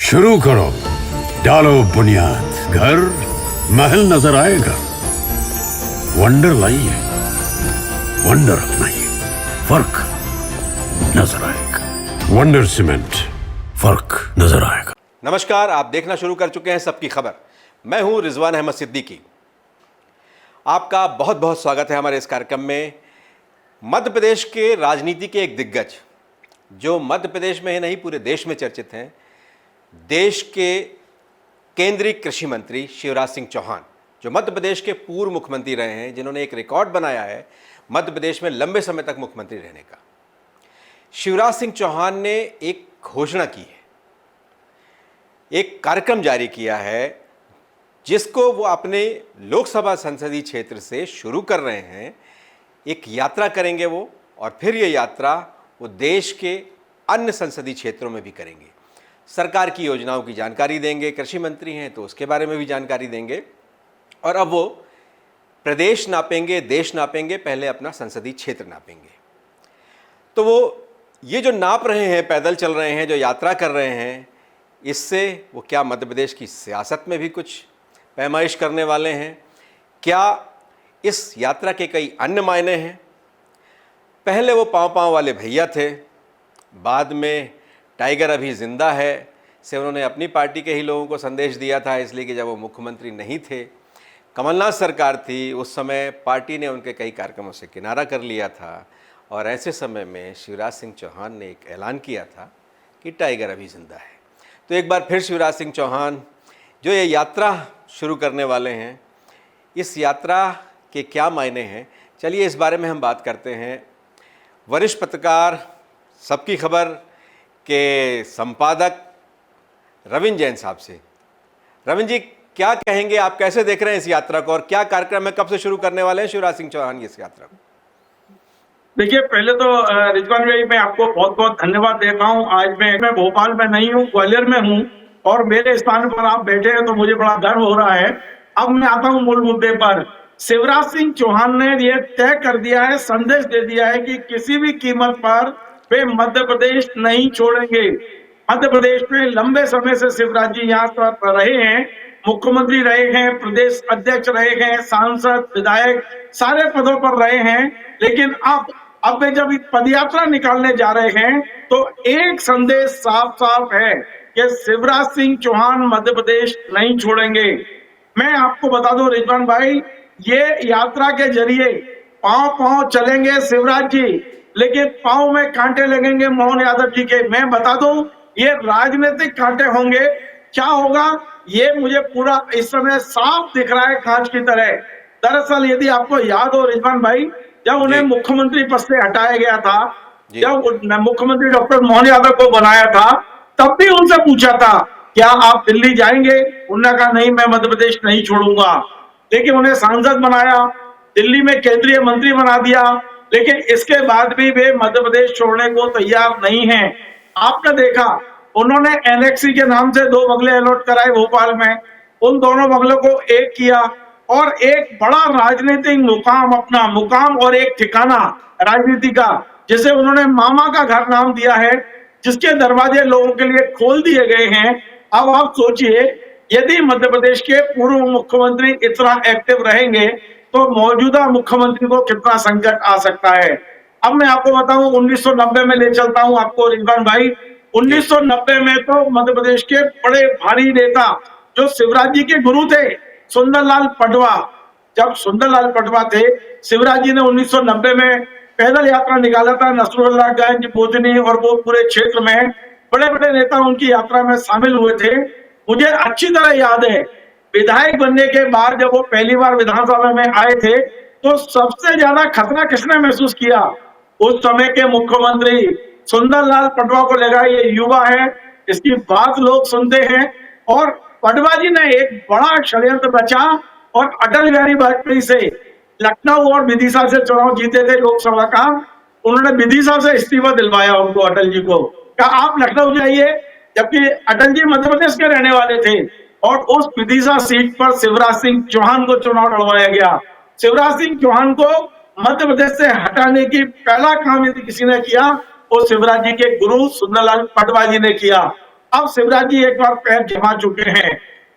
शुरू करो, डालो बुनियाद, घर महल नजर आएगा। वंडर लाइए, वंडर अपनाइए, फर्क नजर आएगा। वंडर सीमेंट, फर्क नजर आएगा। नमस्कार, आप देखना शुरू कर चुके हैं सबकी खबर। मैं हूं रिजवान अहमद सिद्दीकी। आपका बहुत बहुत स्वागत है हमारे इस कार्यक्रम में। मध्य प्रदेश के राजनीति के एक दिग्गज, जो मध्य प्रदेश में ही नहीं पूरे देश में चर्चित हैं, देश के केंद्रीय कृषि मंत्री शिवराज सिंह चौहान, जो मध्य प्रदेश के पूर्व मुख्यमंत्री रहे हैं, जिन्होंने एक रिकॉर्ड बनाया है मध्य प्रदेश में लंबे समय तक मुख्यमंत्री रहने का। शिवराज सिंह चौहान ने एक घोषणा की है, एक कार्यक्रम जारी किया है, जिसको वो अपने लोकसभा संसदीय क्षेत्र से शुरू कर रहे हैं। एक यात्रा करेंगे वो, और फिर ये यात्रा वो देश के अन्य संसदीय क्षेत्रों में भी करेंगे। सरकार की योजनाओं की जानकारी देंगे। कृषि मंत्री हैं तो उसके बारे में भी जानकारी देंगे। और अब वो प्रदेश नापेंगे, देश नापेंगे, पहले अपना संसदीय क्षेत्र नापेंगे। तो वो ये जो नाप रहे हैं, पैदल चल रहे हैं, जो यात्रा कर रहे हैं, इससे वो क्या मध्य प्रदेश की सियासत में भी कुछ पैमाइश करने वाले हैं? क्या इस यात्रा के कई अन्य मायने हैं? पहले वो पाँव वाले भैया थे, बाद में टाइगर अभी जिंदा है से उन्होंने अपनी पार्टी के ही लोगों को संदेश दिया था, इसलिए कि जब वो मुख्यमंत्री नहीं थे, कमलनाथ सरकार थी, उस समय पार्टी ने उनके कई कार्यक्रमों से किनारा कर लिया था। और ऐसे समय में शिवराज सिंह चौहान ने एक ऐलान किया था कि टाइगर अभी जिंदा है। तो एक बार फिर शिवराज सिंह चौहान जो ये यात्रा शुरू करने वाले हैं, इस यात्रा के क्या मायने हैं, चलिए इस बारे में हम बात करते हैं वरिष्ठ पत्रकार, सबकी खबर के संपादक रविंद्र जैन साहब से। रविंद्र जी, क्या कहेंगे, आप कैसे देख रहे हैं इस यात्रा को, और क्या कार्यक्रम है, कब से शुरू करने वाले हैं शिवराज सिंह चौहान इस यात्रा को? देखिए, पहले तो रिजवान भाई, मैं आपको बहुत बहुत धन्यवाद देता हूं। आज मैं भोपाल में नहीं हूं, ग्वालियर में हूं, और मेरे स्थान पर आप बैठे हैं तो मुझे बड़ा गर्व हो रहा है। अब मैं आता हूं मूल मुद्दे पर। शिवराज सिंह चौहान ने यह तय कर दिया है, संदेश दे दिया है कि किसी भी कीमत पर वे मध्य प्रदेश नहीं छोड़ेंगे। मध्य प्रदेश में लंबे समय से शिवराज जी यहाँ पर रहे हैं, मुख्यमंत्री रहे हैं, प्रदेश अध्यक्ष रहे हैं, सांसद, विधायक, सारे पदों पर रहे हैं। लेकिन अब वे जब पदयात्रा निकालने जा रहे हैं तो एक संदेश साफ साफ है कि शिवराज सिंह चौहान मध्य प्रदेश नहीं छोड़ेंगे। मैं आपको बता दूं रिजवान भाई, ये यात्रा के जरिए पांव चलेंगे शिवराज जी, लेकिन पांव में कांटे लगेंगे मोहन यादव जी के। मैं बता दूं, ये राजनीतिक कांटे होंगे। क्या होगा ये मुझे पूरा इस समय साफ दिख रहा है, कांच की तरह। दरअसल यदि आपको याद हो रिजवान भाई, जब उन्हें मुख्यमंत्री पद से हटाया गया था, जब मुख्यमंत्री डॉक्टर मोहन यादव को बनाया था, तब भी उनसे पूछा था क्या आप दिल्ली जाएंगे? उन्होंने कहा नहीं, मैं मध्य प्रदेश नहीं छोड़ूंगा। लेकिन उन्हें सांसद बनाया, दिल्ली में केंद्रीय मंत्री बना दिया, लेकिन इसके बाद भी वे मध्य प्रदेश छोड़ने को तैयार नहीं है। आपने देखा, उन्होंने एनेक्सी के नाम से 2 बंगले अलॉट कराए भोपाल में, उन दोनों बंगलों को एक किया और एक बड़ा राजनीतिक मुकाम और एक ठिकाना राजनीति का, जिसे उन्होंने मामा का घर नाम दिया है, जिसके दरवाजे लोगों के लिए खोल दिए गए हैं। अब आप सोचिए, यदि मध्य प्रदेश के पूर्व मुख्यमंत्री इतना एक्टिव रहेंगे तो मौजूदा मुख्यमंत्री को कितना संकट आ सकता है। अब मैं आपको बताऊं, 1990 में ले चलता हूं आपको रिजवान भाई। 1990 में तो मध्य प्रदेश के बड़े भारी नेता जो शिवराज जी के गुरु थे, सुंदरलाल पटवा, जब सुंदरलाल पटवा थे, शिवराज जी ने 1990 में पैदल यात्रा निकाला था नसरुल्लाहगंज, बुधनी और वो पूरे क्षेत्र में। बड़े बड़े नेता उनकी यात्रा में शामिल हुए थे। मुझे अच्छी तरह याद है, विधायक बनने के बाद जब वो पहली बार विधानसभा में आए थे तो सबसे ज्यादा खतरा किसने महसूस किया? उस समय के मुख्यमंत्री सुंदरलाल पटवा को लगा ये युवा है, इसकी बात लोग सुनते हैं। और पटवा जी ने एक बड़ा षड्यंत्र रचा और अटल बिहारी वाजपेयी से लखनऊ और विदिशा से चुनाव जीते थे लोकसभा का। उन्होंने विदिशा से इस्तीफा दिलवाया उनको, अटल जी को कहा आप लखनऊ जाइए, जबकि अटल जी मध्य प्रदेश के रहने वाले थे। और उस विदिशा सीट पर शिवराज सिंह चौहान को चुनाव लड़वाया गया। शिवराज सिंह चौहान को मध्य प्रदेश से हटाने की पहला काम यदि किसी ने किया वो शिवराज जी के गुरु सुंदरलाल पटवा जी ने किया। अब शिवराज जी एक बार पैर जमा चुके हैं,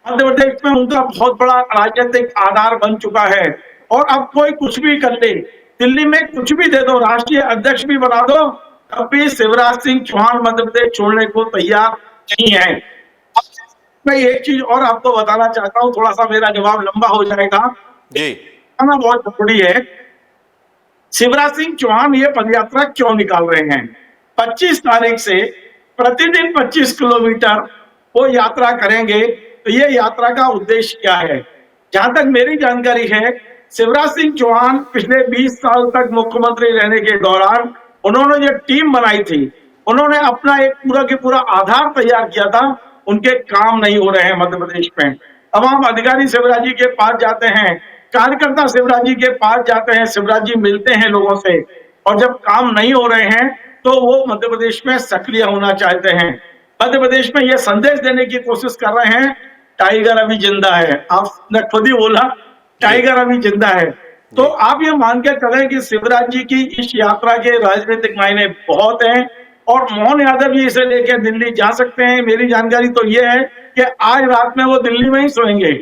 मध्य प्रदेश में उनका बहुत बड़ा राजनीतिक आधार बन चुका है और अब कोई कुछ भी कर ले, दिल्ली में कुछ भी दे दो, राष्ट्रीय अध्यक्ष भी बना दो, तब भी शिवराज सिंह चौहान मध्य प्रदेश छोड़ने को तैयार नहीं है। अब मैं एक चीज और आपको बताना चाहता हूँ, थोड़ा सा मेरा जवाब लंबा हो जाएगा जी बहुत जरूरी है। शिवराज सिंह चौहान ये पदयात्रा क्यों निकाल रहे हैं? 25 तारीख से प्रतिदिन 25 किलोमीटर वो यात्रा करेंगे, तो ये यात्रा का उद्देश्य क्या है? जहां तक मेरी जानकारी है, शिवराज सिंह चौहान पिछले 20 साल तक मुख्यमंत्री रहने के दौरान उन्होंने जो टीम बनाई थी, उन्होंने अपना एक पूरा के पूरा आधार तैयार किया था, उनके काम नहीं हो रहे हैं मध्य प्रदेश में। तमाम अधिकारी शिवराज जी के पास जाते हैं, कार्यकर्ता शिवराज जी के पास जाते हैं, शिवराज जी मिलते हैं लोगों से, और जब काम नहीं हो रहे हैं तो वो मध्य प्रदेश में सक्रिय होना चाहते हैं। मध्य प्रदेश में ये संदेश देने की कोशिश कर रहे हैं, टाइगर अभी जिंदा है। आपने खुद ही बोला टाइगर अभी जिंदा है, तो आप ये मान के चलें कि शिवराज जी की इस यात्रा के राजनीतिक मायने बहुत हैं और मोहन यादव जी इसे लेकर दिल्ली जा सकते हैं। मेरी जानकारी तो ये है कि आज रात में वो दिल्ली में ही सोएंगे,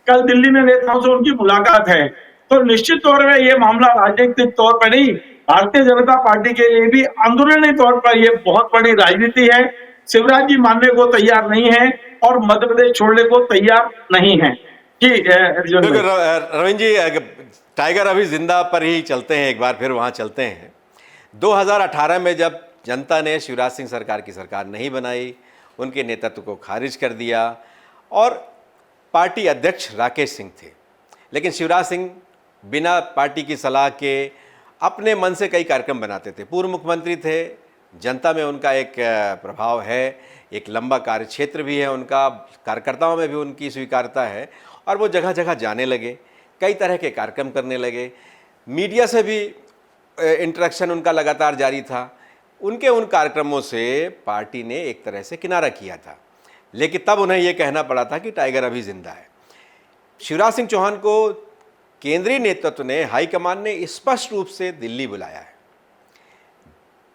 कल दिल्ली में नेताओं से उनकी मुलाकात है, तो निश्चित तौर पर ये मामला राजनीतिक तौर पर नहीं, भारतीय जनता पार्टी के लिए भी अंदरूनी तौर पर ये बहुत बड़ी राजनीति है। शिवराज जी मानने को तैयार नहीं है और मध्य प्रदेश छोड़ने को तैयार नहीं है। जी बिल्कुल रविंद्र जी, टाइगर अभी जिंदा पर ही चलते हैं, एक बार फिर वहाँ चलते हैं। 2018 में जब जनता ने शिवराज सिंह सरकार की सरकार नहीं बनाई, उनके नेतृत्व को खारिज कर दिया और पार्टी अध्यक्ष राकेश सिंह थे, लेकिन शिवराज सिंह बिना पार्टी की सलाह के अपने मन से कई कार्यक्रम बनाते थे। पूर्व मुख्यमंत्री थे, जनता में उनका एक प्रभाव है, एक लंबा कार्यक्षेत्र भी है उनका, कार्यकर्ताओं में भी उनकी स्वीकार्यता है और वो जगह जगह जाने लगे, कई तरह के कार्यक्रम करने लगे, मीडिया से भी इंटरेक्शन उनका लगातार जारी था। उनके उन कार्यक्रमों से पार्टी ने एक तरह से किनारा किया था, लेकिन तब उन्हें यह कहना पड़ा था कि टाइगर अभी जिंदा है। शिवराज सिंह चौहान को केंद्रीय नेतृत्व ने, हाईकमान ने स्पष्ट रूप से दिल्ली बुलाया है,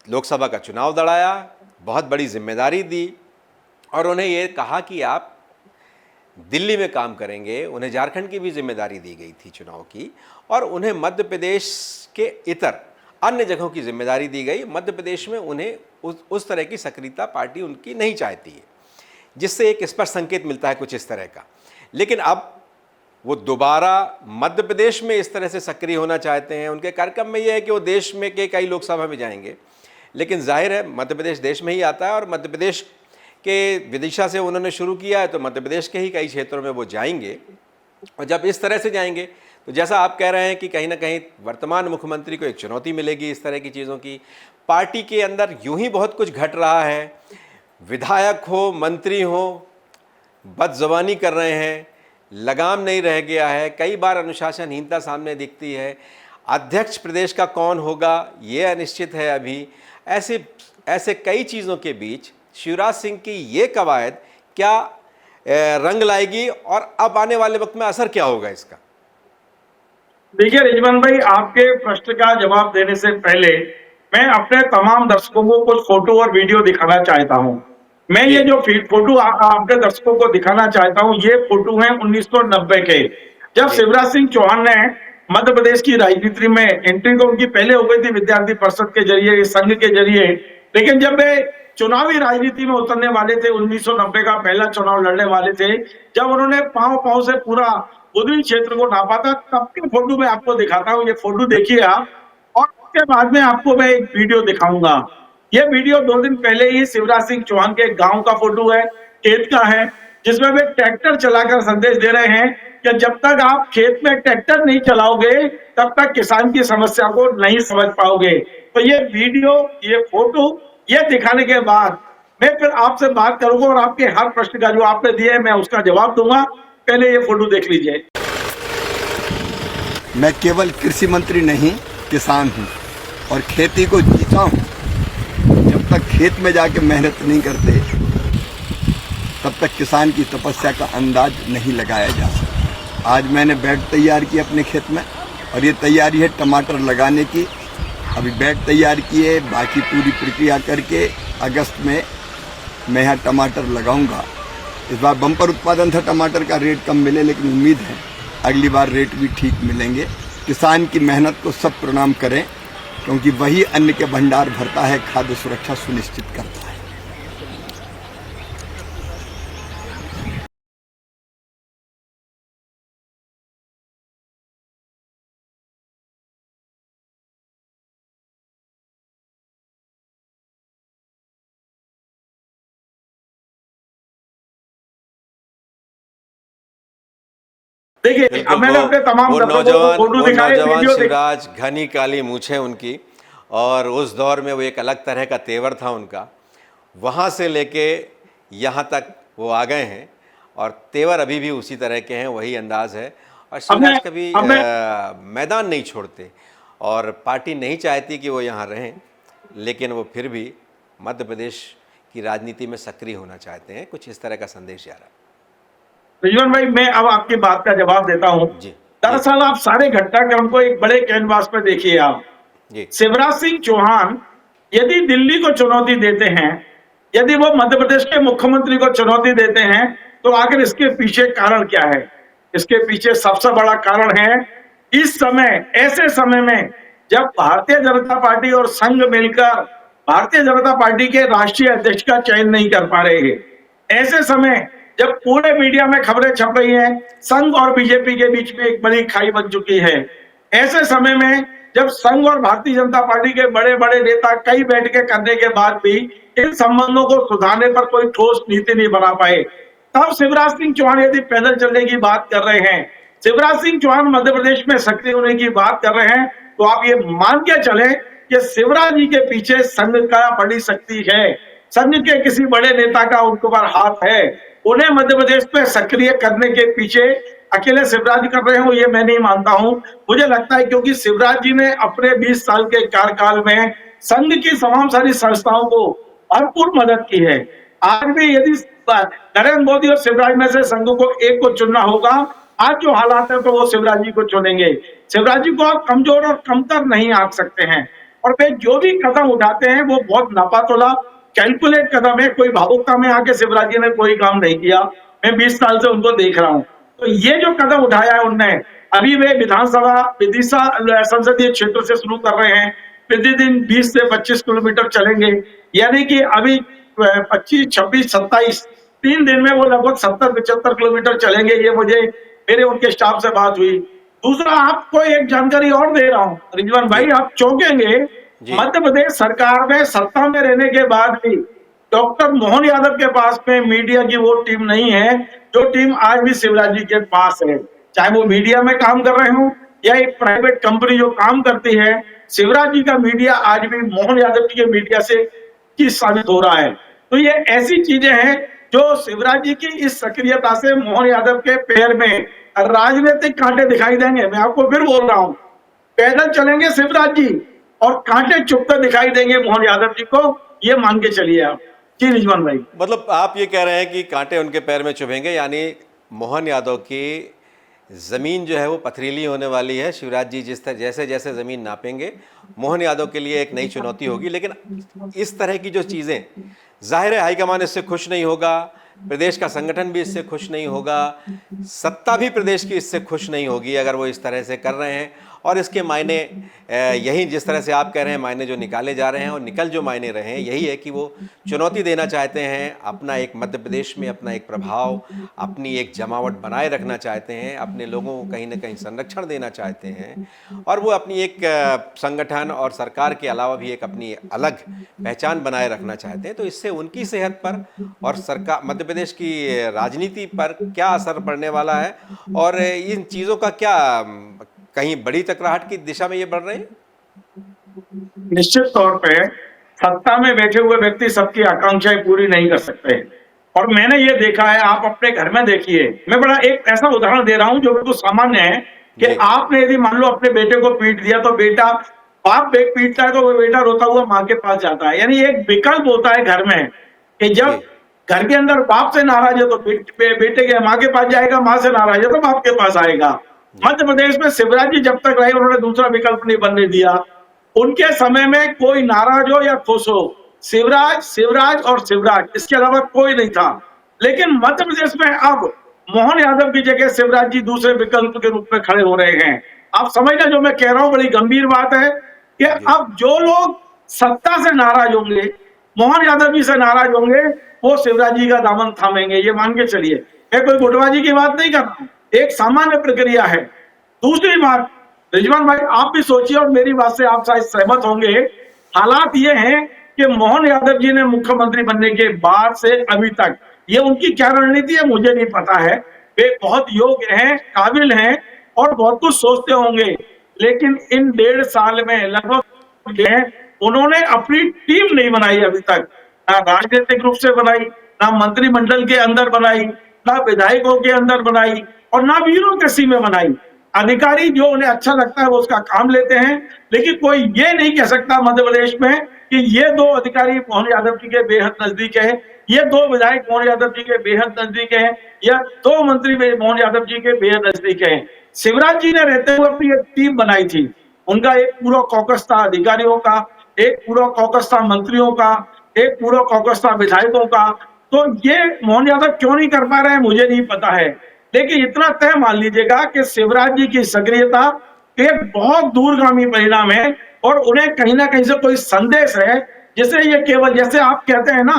लोकसभा का चुनाव लड़ाया, बहुत बड़ी जिम्मेदारी दी और उन्हें यह कहा कि आप दिल्ली में काम करेंगे। उन्हें झारखंड की भी जिम्मेदारी दी गई थी चुनाव की, और उन्हें मध्य प्रदेश के इतर अन्य जगहों की जिम्मेदारी दी गई। मध्य प्रदेश में उन्हें उस तरह की सक्रियता पार्टी उनकी नहीं चाहती है, जिससे एक स्पष्ट संकेत मिलता है कुछ इस तरह का। लेकिन अब वो दोबारा मध्य प्रदेश में इस तरह से सक्रिय होना चाहते हैं। उनके कार्यक्रम में यह है कि वो देश में के कई लोकसभा में जाएंगे, लेकिन जाहिर है मध्य प्रदेश देश में ही आता है और मध्य प्रदेश के विदिशा से उन्होंने शुरू किया है, तो मध्य प्रदेश के ही कई क्षेत्रों में वो जाएंगे। और जब इस तरह से जाएंगे तो जैसा आप कह रहे हैं कि कहीं ना कहीं वर्तमान मुख्यमंत्री को एक चुनौती मिलेगी इस तरह की चीज़ों की। पार्टी के अंदर यूं ही बहुत कुछ घट रहा है, विधायक हो, मंत्री हो, बदज़बानी कर रहे हैं, लगाम नहीं रह गया है, कई बार अनुशासनहीनता सामने दिखती है, अध्यक्ष प्रदेश का कौन होगा ये अनिश्चित है अभी। ऐसे कई चीज़ों के बीच शिवराज सिंह की ये कवायद क्या रंग लाएगी और अब आने वाले वक्त में असर क्या होगा इसका? देखिए रिजवान भाई, आपके प्रश्न का जवाब देने से पहले मैं अपने तमाम दर्शकों को कुछ फोटो और वीडियो दिखाना चाहता हूं। मैं ये जो फोटो आपके दर्शकों को दिखाना चाहता हूं, ये फोटो है 1990 के, जब शिवराज सिंह चौहान ने मध्य प्रदेश की राजनीति में एंट्री तो उनकी पहले हो गई थी विद्यार्थी परिषद के जरिए, संघ के जरिए, लेकिन जब वे चुनावी राजनीति में उतरने वाले थे, 1990 का पहला चुनाव लड़ने वाले थे, जब उन्होंने पांव से पूरा उत्तरी क्षेत्र को नापा था, तब के फोटो में आपको दिखाता हूँ। ये फोटो देखिए आप, और उसके बाद में आपको मैं एक वीडियो दिखाऊंगा। ये वीडियो 2 दिन पहले ही शिवराज सिंह चौहान के गांव का फोटो है, खेत का है, जिसमें वे ट्रैक्टर चलाकर संदेश दे रहे हैं कि जब तक आप खेत में ट्रैक्टर नहीं चलाओगे तब तक किसान की समस्या को नहीं समझ पाओगे। तो ये वीडियो, ये फोटो, ये दिखाने के बाद मैं फिर आपसे बात करूंगा और आपके हर प्रश्न का जो आपने दिया है मैं उसका जवाब दूंगा। पहले ये फोटो देख लीजिए। मैं केवल कृषि मंत्री नहीं, किसान हूँ और खेती को जीता हूँ। जब तक खेत में जाके मेहनत नहीं करते तब तक किसान की तपस्या का अंदाज नहीं लगाया जा सकता। आज मैंने बेड तैयार की अपने खेत में और ये तैयारी है टमाटर लगाने की। अभी बेड तैयार किए, बाकी पूरी प्रक्रिया करके अगस्त में मैं यहाँ टमाटर लगाऊंगा। इस बार बम्पर उत्पादन था, टमाटर का रेट कम मिले, लेकिन उम्मीद है अगली बार रेट भी ठीक मिलेंगे। किसान की मेहनत को सब प्रणाम करें, क्योंकि वही अन्न के भंडार भरता है, खाद्य सुरक्षा सुनिश्चित करता है। देखिए, बिल्कुल अब मैंने अपने तमाम वो दर्शकों को फोटो वो दिखाए, नौजवान वीडियो शिवराज, घनी काली मूछें उनकी, और उस दौर में वो एक अलग तरह का तेवर था उनका। वहाँ से लेके यहाँ तक वो आ गए हैं और तेवर अभी भी उसी तरह के हैं, वही अंदाज है। और शिवराज कभी मैदान नहीं छोड़ते और पार्टी नहीं चाहती कि वो यहाँ रहें, लेकिन वो फिर भी मध्य प्रदेश की राजनीति में सक्रिय होना चाहते हैं। कुछ इस तरह का संदेश जा रहा है। रिजवान भाई, मैं अब आपकी बात का जवाब देता हूं। जी, दरअसल आप सारे घटनाक्रम को एक बड़े कैनवास पर देखिए। आप जी, शिवराज सिंह चौहान यदि दिल्ली को चुनौती देते हैं, यदि वो मध्य प्रदेश के मुख्यमंत्री को चुनौती देते हैं, तो आखिर इसके पीछे कारण क्या है? इसके पीछे सबसे बड़ा कारण है, इस समय, ऐसे समय में जब भारतीय जनता पार्टी और संघ मिलकर भारतीय जनता पार्टी के राष्ट्रीय अध्यक्ष का चयन नहीं कर पा रहे हैं, ऐसे समय जब पूरे मीडिया में खबरें छप रही हैं, संघ और बीजेपी के बीच में एक बड़ी खाई बन चुकी है, ऐसे समय में जब संघ और भारतीय जनता पार्टी के बड़े बड़े नेता कई बैठकें करने के बाद भी इन संबंधों को सुधारने पर कोई ठोस नीति नहीं बना पाए, तब शिवराज सिंह चौहान यदि पैदल चलने की बात कर रहे हैं, शिवराज सिंह चौहान मध्य प्रदेश में सक्रिय होने की बात कर रहे हैं, तो आप ये मान के चले कि शिवराज जी के पीछे संघ का बड़ी शक्ति है, संघ के किसी बड़े नेता का उनके ऊपर हाथ है। उन्हें मध्य प्रदेश में सक्रिय करने के पीछे अकेले शिवराज जी कर रहे हो, ये मैं नहीं मानता हूं। मुझे लगता है क्योंकि शिवराज जी ने अपने 20 साल के कार्यकाल में संघ की तमाम सारी संस्थाओं को भरपूर मदद की है। आज भी यदि नरेंद्र मोदी और शिवराज में से संघ को एक को चुनना होगा, आज जो हालात है, तो वो शिवराज जी को चुनेंगे। शिवराज जी को आप कमजोर और कमतर नहीं आंक सकते हैं, और वे जो भी कदम उठाते हैं वो बहुत नापातोला कैलकुलेट कदम है। कोई भावुकता में आके शिवराज जी ने कोई काम नहीं किया। मैं 20 साल से उनको देख रहा हूं, तो ये जो कदम उठाया है उनने, अभी वे विधानसभा विदिशा संसदीय क्षेत्र से शुरू कर रहे हैं, प्रतिदिन 20 से 25 किलोमीटर चलेंगे, यानी कि अभी 25, 26, 27 3 दिन में वो लगभग 70-75 किलोमीटर चलेंगे। ये मुझे मेरे उनके स्टाफ से बात हुई। दूसरा, आपको एक जानकारी और दे रहा हूं रिजवान भाई, आप चौंकेंगे। मध्य प्रदेश सरकार में सत्ता में रहने के बाद भी डॉक्टर मोहन यादव के पास में मीडिया की वो टीम नहीं है जो टीम आज भी शिवराज जी के पास है। चाहे वो मीडिया में काम कर रहे हो या एक प्राइवेट कंपनी जो काम करती है, शिवराज जी का मीडिया आज भी मोहन यादव जी के मीडिया से की साबित हो रहा है। तो ये ऐसी चीजें हैं जो शिवराज जी की इस सक्रियता से मोहन यादव के पैर में राजनीतिक कांटे दिखाई देंगे। मैं आपको फिर बोल रहा हूं, पैदल चलेंगे शिवराज जी और कांटे चुभते दिखाई देंगे मोहन यादव जी को, ये मान के चलिए आप। जी रिजवान भाई, मतलब आप ये कह रहे हैं कि कांटे उनके पैर में चुभेंगे, यानी मोहन यादव की ज़मीन जो है वो पथरीली होने वाली है। शिवराज जी जिस तरह जैसे जैसे ज़मीन नापेंगे, मोहन यादव के लिए एक नई चुनौती होगी। लेकिन इस तरह की जो चीज़ें, जाहिर है हाईकमान इससे खुश नहीं होगा, प्रदेश का संगठन भी इससे खुश नहीं होगा, सत्ता भी प्रदेश की इससे खुश नहीं होगी अगर वो इस तरह से कर रहे हैं। और इसके मायने यही, जिस तरह से आप कह रहे हैं, मायने जो निकाले जा रहे हैं और निकल जो मायने रहे हैं, यही है कि वो चुनौती देना चाहते हैं, अपना एक मध्य प्रदेश में अपना एक प्रभाव, अपनी एक जमावट बनाए रखना चाहते हैं, अपने लोगों को कहीं ना कहीं संरक्षण देना चाहते हैं, और वो अपनी एक संगठन और सरकार के अलावा भी एक अपनी अलग पहचान बनाए रखना चाहते हैं। तो इससे उनकी सेहत पर और सरकार, मध्य प्रदेश की राजनीति पर क्या असर पड़ने वाला है, और इन चीज़ों का क्या कहीं बड़ी टकराहट की दिशा में ये बढ़ रहे हैं? निश्चित तौर पे सत्ता में बैठे हुए व्यक्ति सबकी आकांक्षाएं पूरी नहीं कर सकते, और मैंने ये देखा है, आप अपने घर में देखिए। मैं बड़ा एक ऐसा उदाहरण दे रहा हूं जो बिल्कुल सामान्य है कि आपने यदि मान लो अपने बेटे को पीट दिया, तो बेटा, बाप पीटता है तो वो बेटा रोता हुआ माँ के पास जाता है। यानी एक विकल्प होता है घर में कि जब घर के अंदर बाप से नाराज है तो बेटे के माँ के पास जाएगा, माँ से नाराज है तो बाप के पास आएगा। मध्य प्रदेश में शिवराज जी जब तक रहे उन्होंने दूसरा विकल्प नहीं बनने दिया। उनके समय में कोई नाराज हो या खुश हो, शिवराज, शिवराज और शिवराज, इसके अलावा कोई नहीं था। लेकिन मध्य प्रदेश में अब मोहन यादव की जगह शिवराज जी दूसरे विकल्प के रूप में खड़े हो रहे हैं। आप समझना जो मैं कह रहा हूं बड़ी गंभीर बात है कि अब जो लोग सत्ता से नाराज होंगे, मोहन यादव जी से नाराज होंगे, वो शिवराज जी का दामन थामेंगे, ये मान के चलिए। मैं कोई गुटबाजी की बात नहीं कर रहा हूं, एक सामान्य प्रक्रिया है। दूसरी बात, रिजवान भाई आप भी सोचिए और मेरी बात से आप शायद सहमत होंगे, हालात ये हैं कि मोहन यादव जी ने मुख्यमंत्री बनने के बाद से अभी तक ये उनकी क्या रणनीति है मुझे नहीं पता है। वे बहुत योग्य हैं, काबिल हैं और बहुत कुछ सोचते होंगे, लेकिन इन 1.5 साल में लगभग उन्होंने अपनी टीम नहीं बनाई अभी तक, ना राजनीतिक रूप से बनाई, ना मंत्रिमंडल के अंदर बनाई, ना विधायकों के अंदर बनाई और ना ब्यूरोक्रेसी में बनाई। अधिकारी जो उन्हें अच्छा लगता है वो उसका काम लेते हैं, लेकिन कोई ये नहीं कह सकता मध्य प्रदेश में कि ये 2 अधिकारी मोहन यादव जी के बेहद नजदीक है, ये 2 विधायक मोहन यादव जी के बेहद नजदीक है, या 2 मंत्री मोहन यादव जी के बेहद नजदीक है। शिवराज जी ने रहते हुए अपनी एक टीम बनाई थी, उनका एक पूरा कॉकस था अधिकारियों का, एक पूरा कॉकस था मंत्रियों का, एक पूरा कॉकस था विधायकों का। तो ये मोहन यादव क्यों नहीं कर पा रहे हैं मुझे नहीं पता है, लेकिन इतना तय मान लीजिएगा कि शिवराज जी की सक्रियता एक बहुत दूरगामी परिणाम है और उन्हें कहीं ना कहीं से कोई संदेश है, जिसे ये केवल जैसे आप कहते हैं ना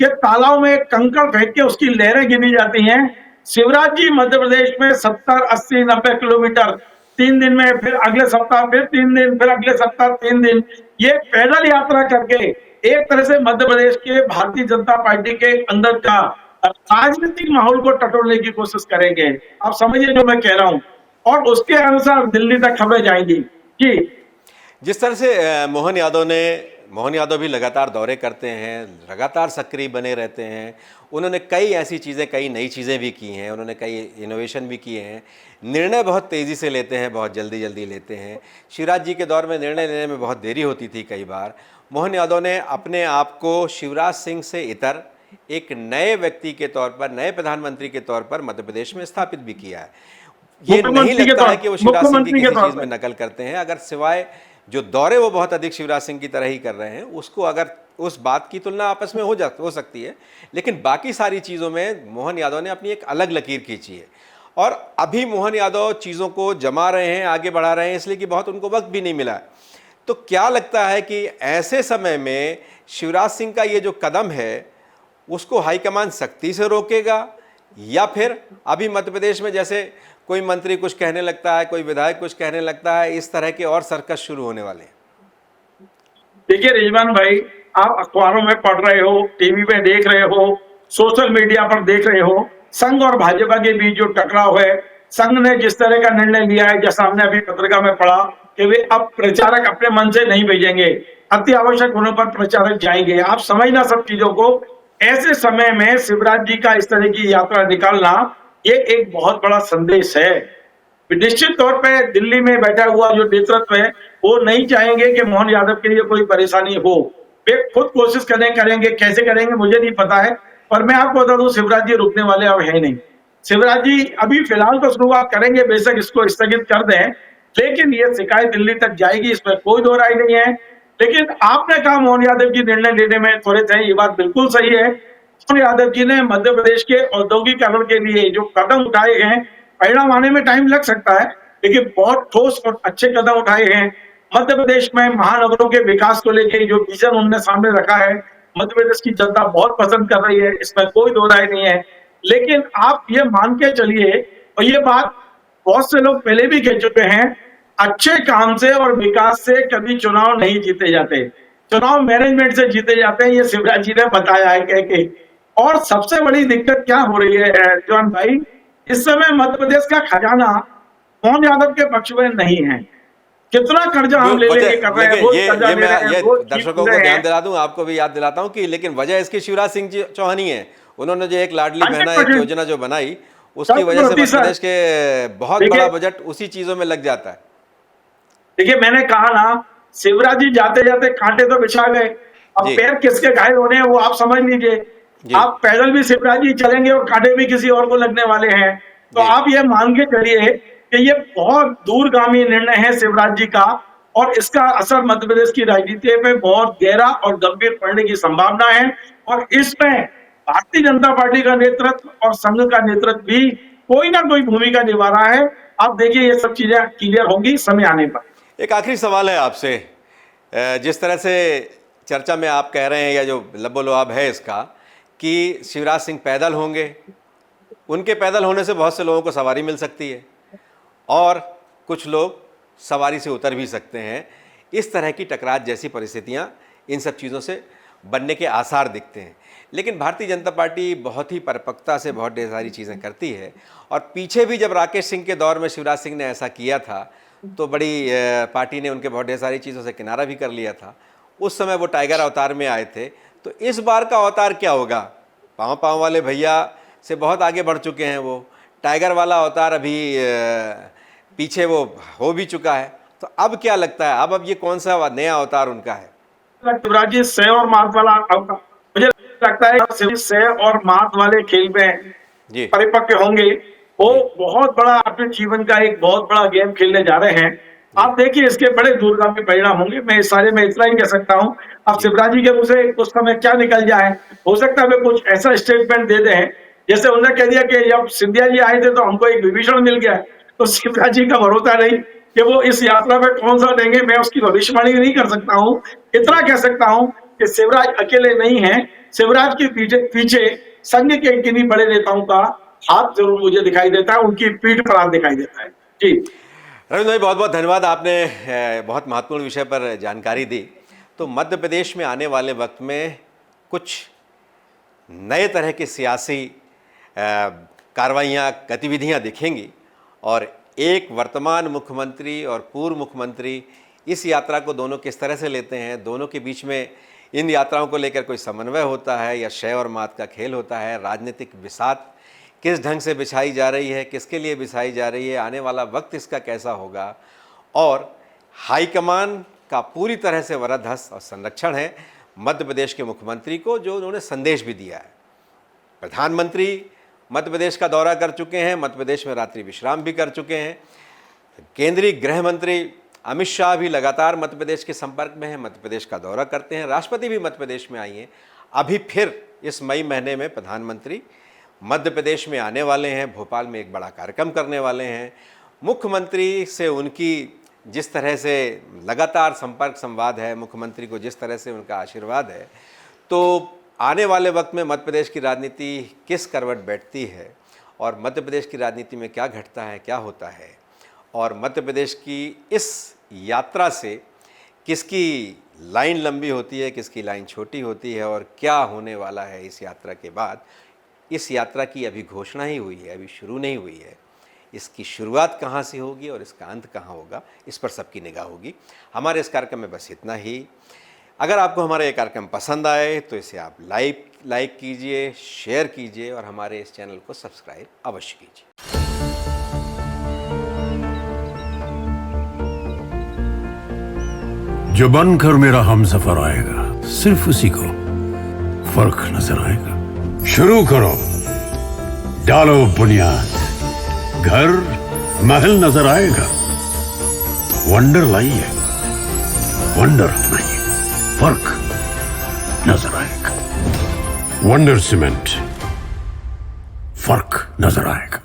कि तालाब में कंकड़ फेंक के उसकी लहरें गिनी जाती हैं। शिवराज जी मध्य प्रदेश में 70, 80, 90 किलोमीटर 3 दिन में, फिर अगले सप्ताह फिर 3 दिन, फिर अगले सप्ताह 3 दिन, ये पैदल यात्रा करके एक तरह से मध्य प्रदेश के भारतीय जनता पार्टी के अंदर का राजनीतिक माहौल को टटोलने की कोशिश करेंगे। आप समझिए जो मैं कह रहा हूं, और उसके अनुसार दिल्ली तक खबरें जाएंगी। जी, जिस तरह से मोहन यादव भी लगातार दौरे करते हैं, लगातार सक्रिय बने रहते हैं, उन्होंने कई ऐसी चीज़ें, कई नई चीज़ें भी की हैं, उन्होंने कई इनोवेशन भी किए हैं, निर्णय बहुत तेज़ी से लेते हैं, बहुत जल्दी जल्दी लेते हैं। शिवराज जी के दौर में निर्णय लेने में बहुत देरी होती थी कई बार। मोहन यादव ने अपने आप को शिवराज सिंह से इतर एक नए व्यक्ति के तौर पर, नए प्रधानमंत्री के तौर पर मध्य प्रदेश में स्थापित भी किया है। ये नहीं लगता है कि वो शिवराज सिंह की किसी चीज़ में नकल करते हैं, अगर सिवाय जो दौरे वो बहुत अधिक शिवराज सिंह की तरह ही कर रहे हैं, उसको अगर उस बात की तुलना आपस में हो सकती है, लेकिन बाकी सारी चीज़ों में मोहन यादव ने अपनी एक अलग लकीर खींची है। और अभी मोहन यादव चीज़ों को जमा रहे हैं, आगे बढ़ा रहे हैं, इसलिए कि बहुत उनको वक्त भी नहीं मिला है। तो क्या लगता है कि ऐसे समय में शिवराज सिंह का ये जो कदम है उसको हाईकमान सख्ती से रोकेगा, या फिर अभी मध्य प्रदेश में जैसे कोई मंत्री कुछ कहने लगता है, कोई विधायक कुछ कहने लगता है, इस तरह के और सर्कस शुरू होने वाले हैं? देखिए रिजवान भाई, आप अखबारों में पढ़ रहे हो, टीवी पे देख रहे हो, सोशल मीडिया पर देख रहे हो, संघ और भाजपा के बीच जो टकराव है, संघ ने जिस तरह का निर्णय लिया है, जैसा हमने अभी पत्रिका में पढ़ा कि वे अब प्रचारक अपने मन से नहीं भेजेंगे, अति आवश्यक होने पर प्रचारक जाएंगे। आप समझना सब चीजों को। ऐसे समय में शिवराज जी का इस तरह की यात्रा निकालना ये एक बहुत बड़ा संदेश है। निश्चित तौर पे दिल्ली में बैठा हुआ जो नेतृत्व है वो नहीं चाहेंगे कि मोहन यादव के लिए कोई परेशानी हो। वे खुद कोशिश करेंगे, कैसे करेंगे मुझे नहीं पता है, पर मैं आपको बता दूं शिवराज जी रुकने वाले अब है नहीं। शिवराज जी अभी फिलहाल तो शुरुआत करेंगे, बेशक इसको स्थगित कर दें, लेकिन ये शिकायत दिल्ली तक जाएगी, इसमें कोई दो राय नहीं है। लेकिन आपने कहा मोहन यादव जी निर्णय लेने में त्वरित है, ये बात बिल्कुल सही है। मोहन यादव जी ने मध्य प्रदेश के औद्योगिकरण के लिए जो कदम उठाए हैं, परिणाम आने में टाइम लग सकता है, लेकिन बहुत ठोस और अच्छे कदम उठाए हैं। मध्य प्रदेश में महानगरों के विकास को लेकर जो विजन उन्होंने सामने रखा है, मध्य प्रदेश की जनता बहुत पसंद कर रही है, इसमें कोई दो राय नहीं है। लेकिन आप ये मान के चलिए, और ये बात बहुत से लोग पहले भी कह चुके हैं, अच्छे काम से और विकास से कभी चुनाव नहीं जीते जाते, चुनाव मैनेजमेंट से जीते जाते हैं। ये शिवराज जी ने बताया है कह के। और सबसे बड़ी दिक्कत क्या हो रही है जॉन भाई, इस समय मध्य प्रदेश का खजाना मोहन यादव के पक्ष में नहीं है। कितना कर्जा हम ले लेके कर रहे हैं, ये दर्शकों को ध्यान दिला दूं, आपको भी याद दिलाता हूं कि लेकिन वजह इसकी शिवराज सिंह चौहान ही है। उन्होंने जो एक लाडली बहना एक योजना जो बनाई, उसकी वजह से मध्य प्रदेश के बहुत बड़ा बजट उसी चीजों में लग जाता है। देखिए मैंने कहा ना, शिवराज जी जाते जाते कांटे तो बिछा गए, अब पैर किसके घायल होने हैं वो आप समझ लीजिए। आप पैदल भी शिवराज जी चलेंगे और कांटे भी किसी और को लगने वाले हैं। तो आप ये मान के चलिए कि ये बहुत दूरगामी निर्णय है शिवराज जी का, और इसका असर मध्य प्रदेश की राजनीति में बहुत गहरा और गंभीर पड़ने की संभावना है। और इसमें भारतीय जनता पार्टी का नेतृत्व और संघ का नेतृत्व भी कोई ना कोई भूमिका निभा रहा है। आप देखिए ये सब चीजें क्लियर होंगी समय आने पर। एक आखिरी सवाल है आपसे, जिस तरह से चर्चा में आप कह रहे हैं या जो लबोलुआब है इसका कि शिवराज सिंह पैदल होंगे, उनके पैदल होने से बहुत से लोगों को सवारी मिल सकती है और कुछ लोग सवारी से उतर भी सकते हैं। इस तरह की टकरार जैसी परिस्थितियां इन सब चीज़ों से बनने के आसार दिखते हैं। लेकिन भारतीय जनता पार्टी बहुत ही परिपक्वता से बहुत ढेर सारी चीज़ें करती है और पीछे भी जब राकेश सिंह के दौर में शिवराज सिंह ने ऐसा किया था तो बड़ी पार्टी ने उनके बहुत ढेर सारी चीज़ों से किनारा भी कर लिया था। उस समय वो टाइगर अवतार में आए थे। तो इस बार का अवतार क्या होगा? पाँव पाँव वाले भैया से बहुत आगे बढ़ चुके हैं वो। टाइगर वाला अवतार अभी पीछे वो हो भी चुका है। तो अब क्या लगता है, अब ये कौन सा नया अवतार उनका है? शिवराज जी सह और मात वाला अवतार, मुझे लगता है सह और मात वाले खेल में जी परिपक्व होंगे। वो बहुत बड़ा अपने जीवन का एक बहुत बड़ा गेम खेलने जा रहे हैं। आप देखिए इसके बड़े दूरगामी परिणाम होंगे। मैं इस सारे में इतना ही कह सकता हूँ। अब शिवराज जी के मुंह से उस समय क्या निकल जाए, हो सकता है वे कुछ ऐसा स्टेटमेंट दे दें जैसे उन्होंने कह दिया कि जब सिंधिया जी आए थे तो हमको एक विभीषण मिल गया। तो शिवराज जी का भरोसा नहीं कि वो इस यात्रा में कौन सा देंगे। मैं उसकी भविष्यवाणी नहीं कर सकता हूँ। इतना कह सकता हूँ कि शिवराज अकेले नहीं है। शिवराज के पीछे संघ के किन्हीं बड़े नेताओं का हाथ जरूर मुझे दिखाई देता है, उनकी पीठ पर हाथ दिखाई देता है। जी रविंद्र भाई, बहुत बहुत धन्यवाद, आपने बहुत महत्वपूर्ण विषय पर जानकारी दी। तो मध्य प्रदेश में आने वाले वक्त में कुछ नए तरह के सियासी कार्रवाइयाँ, गतिविधियाँ दिखेंगी और एक वर्तमान मुख्यमंत्री और पूर्व मुख्यमंत्री इस यात्रा को दोनों किस तरह से लेते हैं, दोनों के बीच में इन यात्राओं को लेकर कोई समन्वय होता है या शय और मात का खेल होता है, राजनीतिक बिसात किस ढंग से बिछाई जा रही है, किसके लिए बिछाई जा रही है, आने वाला वक्त इसका कैसा होगा। और हाईकमान का पूरी तरह से वरदहस्त और संरक्षण है मध्य प्रदेश के मुख्यमंत्री को, जो उन्होंने संदेश भी दिया है। प्रधानमंत्री मध्य प्रदेश का दौरा कर चुके हैं, मध्य प्रदेश में रात्रि विश्राम भी कर चुके हैं। केंद्रीय गृह मंत्री अमित शाह भी लगातार मध्य प्रदेश के संपर्क में हैं, मध्य प्रदेश का दौरा करते हैं। राष्ट्रपति भी मध्य प्रदेश में आई हैं। अभी फिर इस मई महीने में प्रधानमंत्री मध्य प्रदेश में आने वाले हैं, भोपाल में एक बड़ा कार्यक्रम करने वाले हैं। मुख्यमंत्री से उनकी जिस तरह से लगातार संपर्क संवाद है, मुख्यमंत्री को जिस तरह से उनका आशीर्वाद है, तो आने वाले वक्त में मध्य प्रदेश की राजनीति किस करवट बैठती है और मध्य प्रदेश की राजनीति में क्या घटता है, क्या होता है, और मध्य प्रदेश की इस यात्रा से किसकी लाइन लंबी होती है, किसकी लाइन छोटी होती है और क्या होने वाला है इस यात्रा के बाद। इस यात्रा की अभी घोषणा ही हुई है, अभी शुरू नहीं हुई है। इसकी शुरुआत कहाँ से होगी और इसका अंत कहाँ होगा, इस पर सबकी निगाह होगी। हमारे इस कार्यक्रम में बस इतना ही। अगर आपको हमारा ये कार्यक्रम पसंद आए तो इसे आप लाइक कीजिए, शेयर कीजिए और हमारे इस चैनल को सब्सक्राइब अवश्य कीजिए। जो बनकर मेरा हमसफर आएगा, सिर्फ उसी को फर्क नजर आएगा। शुरू करो, डालो बुनियाद, घर महल नजर आएगा। वंडर लाइए, वंडर अपनाइए, फर्क नजर आएगा। वंडर सीमेंट, फर्क नजर आएगा।